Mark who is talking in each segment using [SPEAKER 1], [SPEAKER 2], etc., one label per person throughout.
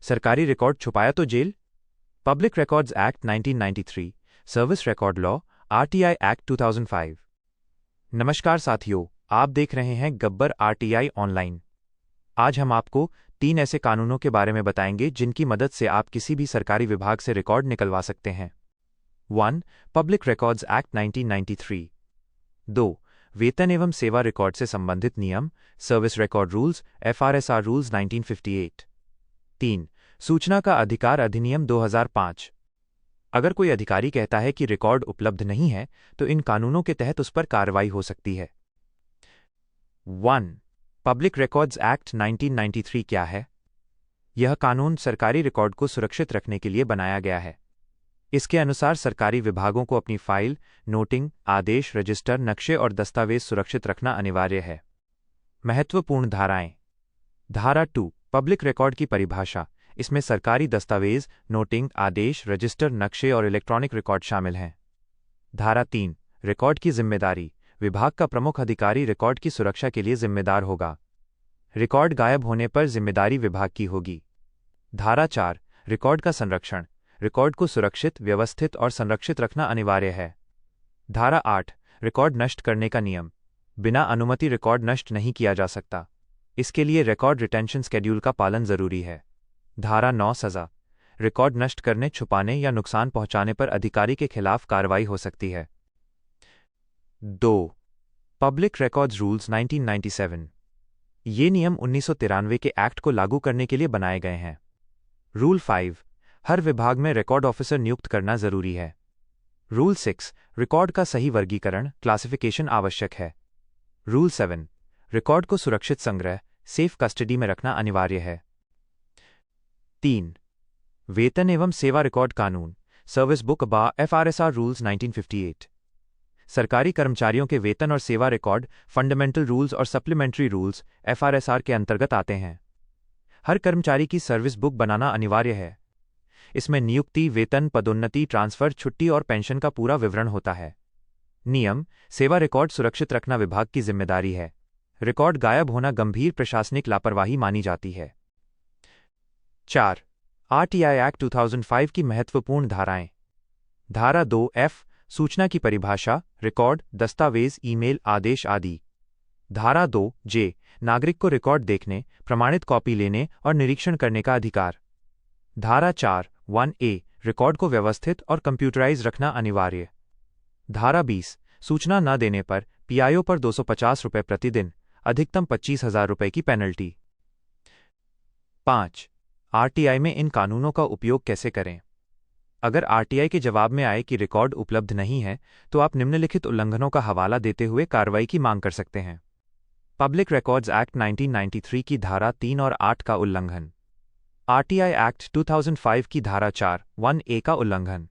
[SPEAKER 1] सरकारी रिकॉर्ड छुपाया तो जेल। Public records act 1993, service record law, RTI act 2005। नमस्कार साथियों, आप देख रहे हैं गब्बर आरटीआई ऑनलाइन। आज हम आपको 3 ऐसे कानूनों के बारे में बताएंगे जिनकी मदद से आप किसी भी सरकारी विभाग से रिकॉर्ड निकलवा सकते हैं। 1. Public records act 1993। 2. वेतन एवं सेवा रिकॉर्ड से संबंधित नियम, service record rules, FRSR rules 1958। 3. सूचना का अधिकार अधिनियम 2005। अगर कोई अधिकारी कहता है कि रिकॉर्ड उपलब्ध नहीं है, तो इन कानूनों के तहत उस पर कार्रवाई हो सकती है। 1. पब्लिक रिकॉर्ड्स एक्ट 1993 क्या है? यह कानून सरकारी रिकॉर्ड को सुरक्षित रखने के लिए बनाया गया है। इसके अनुसार सरकारी विभागों को अपनी फाइल, नोटिंग, आदेश, रजिस्टर, नक्शे और दस्तावेज सुरक्षित रखना अनिवार्य है। महत्वपूर्ण धाराएं। धारा 2, पब्लिक रिकॉर्ड की परिभाषा। इसमें सरकारी दस्तावेज, नोटिंग, आदेश, रजिस्टर, नक्शे और इलेक्ट्रॉनिक रिकॉर्ड शामिल हैं। धारा 3, रिकॉर्ड की जिम्मेदारी। विभाग का प्रमुख अधिकारी रिकॉर्ड की सुरक्षा के लिए जिम्मेदार होगा। रिकॉर्ड गायब होने पर जिम्मेदारी विभाग की होगी। धारा 4, रिकॉर्ड का संरक्षण। रिकॉर्ड को सुरक्षित, व्यवस्थित और संरक्षित रखना अनिवार्य है। धारा 8, रिकॉर्ड नष्ट करने का नियम। बिना अनुमति रिकॉर्ड नष्ट नहीं किया जा सकता। इसके लिए रिकॉर्ड रिटेंशन शेड्यूल का पालन जरूरी है। धारा 9, सजा। रिकॉर्ड नष्ट करने, छुपाने या नुकसान पहुंचाने पर अधिकारी के खिलाफ कार्रवाई हो सकती है। 2. Public records rules 1997। ये नियम 1993 के एक्ट को लागू करने के लिए बनाए गए हैं। रूल 5, हर विभाग में रिकॉर्ड ऑफिसर नियुक्त करना जरूरी है। रूल 6, रिकॉर्ड का सही वर्गीकरण, क्लासिफिकेशन आवश्यक है। रूल 7, रिकॉर्ड को सुरक्षित संग्रह, सेफ कस्टडी में रखना अनिवार्य है। 3. वेतन एवं सेवा रिकॉर्ड कानून, सर्विस बुक बा FRSR रूल्स 1958। सरकारी कर्मचारियों के वेतन और सेवा रिकॉर्ड फंडामेंटल रूल्स और सप्लीमेंट्री रूल्स FRSR के अंतर्गत आते हैं। हर कर्मचारी की सर्विस बुक बनाना अनिवार्य है। इसमें नियुक्ति, वेतन, पदोन्नति, ट्रांसफर, छुट्टी और पेंशन का पूरा विवरण होता है। नियम, सेवा रिकॉर्ड सुरक्षित रखना विभाग की जिम्मेदारी है। रिकॉर्ड गायब होना गंभीर प्रशासनिक लापरवाही मानी जाती है। 4. आरटीआई एक्ट 2005 की महत्वपूर्ण धाराएं। धारा 2F, सूचना की परिभाषा, रिकॉर्ड, दस्तावेज, ईमेल, आदेश आदि। धारा 2J, नागरिक को रिकॉर्ड देखने, प्रमाणित कॉपी लेने और निरीक्षण करने का अधिकार। धारा 4(1)A, रिकॉर्ड को व्यवस्थित और कंप्यूटराइज रखना अनिवार्य। धारा 20, सूचना न देने पर पीआईओ पर 250 रुपये प्रतिदिन, अधिकतम 25,000 रुपये की पेनल्टी। 5. आरटीआई में इन कानूनों का उपयोग कैसे करें? अगर आरटीआई के जवाब में आए कि रिकॉर्ड उपलब्ध नहीं है, तो आप निम्नलिखित उल्लंघनों का हवाला देते हुए कार्रवाई की मांग कर सकते हैं। पब्लिक रिकॉर्ड्स एक्ट 1993 की धारा 3 और 8 का उल्लंघन। आरटीआई एक्ट 2005 की धारा 4(1)A का उल्लंघन।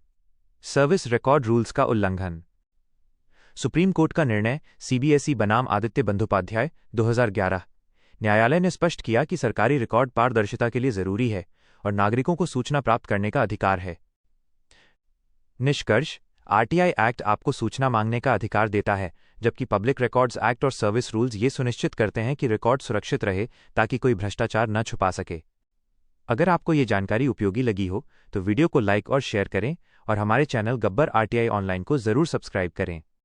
[SPEAKER 1] सर्विस रिकॉर्ड रूल्स का उल्लंघन। सुप्रीम कोर्ट का निर्णय CBSE बनाम आदित्य बंदोपाध्याय 2011। न्यायालय ने स्पष्ट किया कि सरकारी रिकॉर्ड पारदर्शिता के लिए जरूरी है और नागरिकों को सूचना प्राप्त करने का अधिकार है। निष्कर्ष, आरटीआई एक्ट आपको सूचना मांगने का अधिकार देता है, जबकि पब्लिक रिकॉर्ड्स एक्ट और सर्विस रूल्स ये सुनिश्चित करते हैं कि रिकॉर्ड सुरक्षित रहे ताकि कोई भ्रष्टाचार न छुपा सके। अगर आपको ये जानकारी उपयोगी लगी हो, तो वीडियो को लाइक और शेयर करें और हमारे चैनल गब्बर आरटीआई ऑनलाइन को जरूर सब्सक्राइब करें।